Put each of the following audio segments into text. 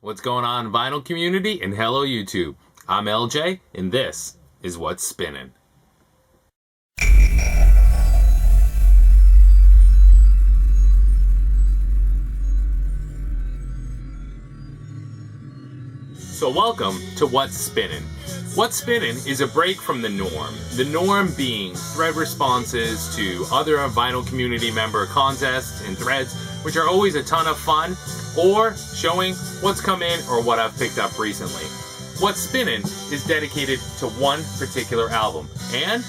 What's going on, vinyl community, and hello YouTube. I'm LJ, and this is What's Spinning. So welcome to What's Spinning. What's Spinning is a break from the norm. The norm being thread responses to other vinyl community member contests and threads, which are always a ton of fun, or showing what's come in or what I've picked up recently. What's Spinning is dedicated to one particular album, and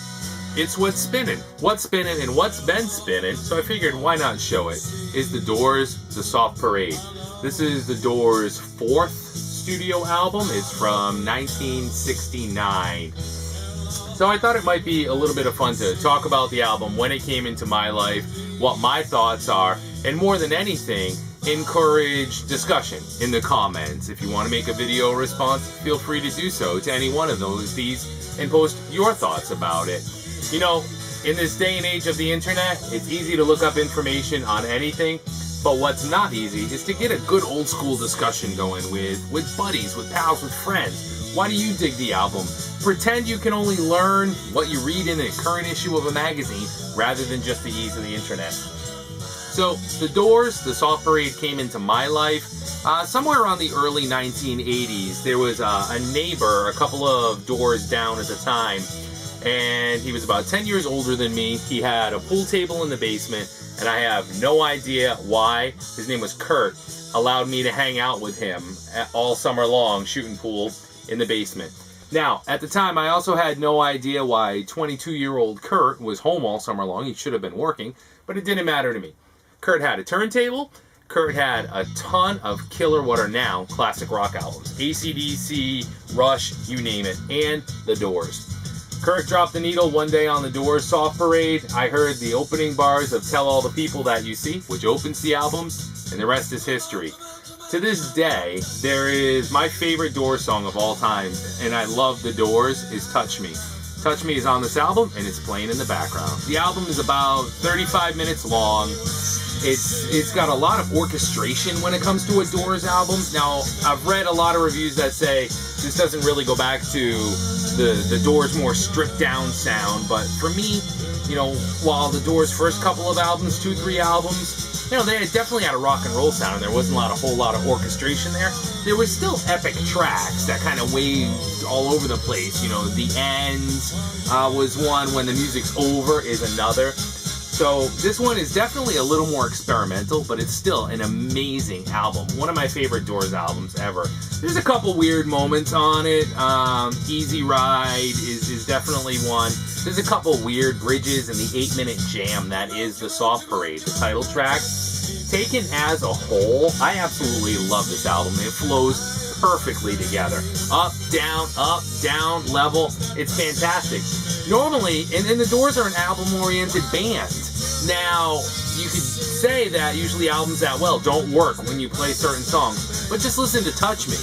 it's What's Spinning. What's Spinning and what's been spinning, so I figured why not show it, is The Doors' The Soft Parade. This is The Doors' fourth studio album. It's from 1969. So I thought it might be a little bit of fun to talk about the album, when it came into my life, what my thoughts are, and more than anything, encourage discussion in the comments. If you want to make a video response, feel free to do so to any one of these and post your thoughts about it. You know, in this day and age of the internet, it's easy to look up information on anything, but what's not easy is to get a good old school discussion going with buddies, with pals, with friends. Why do you dig the album? Pretend you can only learn what you read in a current issue of a magazine rather than just the ease of the internet. So, The Doors, The Soft Parade came into my life somewhere around the early 1980s. There was a neighbor, a couple of doors down at the time, and he was about 10 years older than me. He had a pool table in the basement, and I have no idea why. His name was Kurt. Allowed me to hang out with him all summer long, shooting pool in the basement. Now, at the time, I also had no idea why 22-year-old Kurt was home all summer long. He should have been working, but it didn't matter to me. Kurt had a turntable. Kurt had a ton of killer, what are now classic rock albums. AC/DC, Rush, you name it, and The Doors. Kurt dropped the needle one day on The Doors' Soft Parade. I heard the opening bars of Tell All the People That You See, which opens the album, and the rest is history. To this day, there is my favorite Doors song of all time, and I love The Doors, is Touch Me. Touch Me is on this album, and it's playing in the background. The album is about 35 minutes long. It's got a lot of orchestration when it comes to a Doors album. Now, I've read a lot of reviews that say this doesn't really go back to the Doors' more stripped down sound, but for me, you know, while the Doors' first couple of albums, 2-3 albums, you know, they definitely had a rock and roll sound, and there wasn't a whole lot of orchestration there. There was still epic tracks that kind of waved all over the place. You know, The End was one, When the Music's Over is another. So this one is definitely a little more experimental, but it's still an amazing album. One of my favorite Doors albums ever. There's a couple weird moments on it. Easy Ride is definitely one. There's a couple weird bridges in the 8-minute jam that is The Soft Parade, the title track. Taken as a whole, I absolutely love this album. It flows perfectly together. Up, down, level. It's fantastic. Normally, and The Doors are an album-oriented band. Now, you could say that usually albums that well don't work when you play certain songs, but just listen to Touch Me.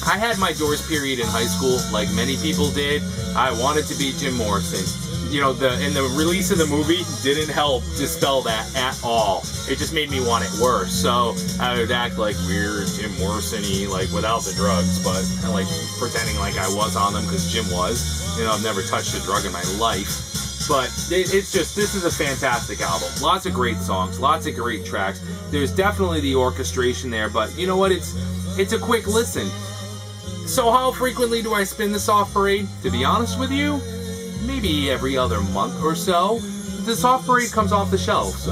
I had my Doors period in high school, like many people did. I wanted to be Jim Morrison. You know, the release of the movie didn't help dispel that at all. It just made me want it worse. So I would act like weird Jim Morrison-y, like without the drugs, but like pretending like I was on them because Jim was. You know, I've never touched a drug in my life. But it's just, this is a fantastic album. Lots of great songs, lots of great tracks. There's definitely the orchestration there, but you know what? It's a quick listen. So how frequently do I spin the Soft Parade? To be honest with you, maybe every other month or so. The Soft Parade comes off the shelves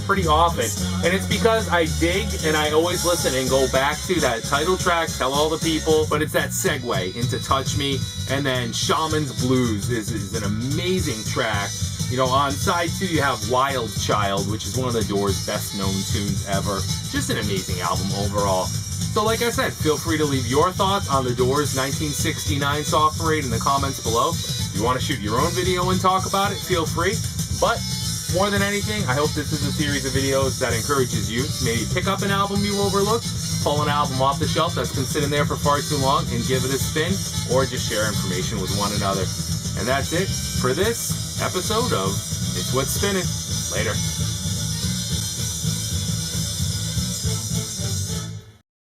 pretty often, and it's because I dig and I always listen and go back to that title track, Tell All the People, but it's that segue into Touch Me, and then Shaman's Blues is an amazing track. You know, on side 2 you have Wild Child, which is one of the Doors' best known tunes ever. Just an amazing album overall. So like I said, feel free to leave your thoughts on the Doors' 1969 Soft Parade in the comments below. If you want to shoot your own video and talk about it, feel free. But more than anything, I hope this is a series of videos that encourages you to maybe pick up an album you overlooked, pull an album off the shelf that's been sitting there for far too long and give it a spin, or just share information with one another. And that's it for this episode of It's What's Spinning. Later.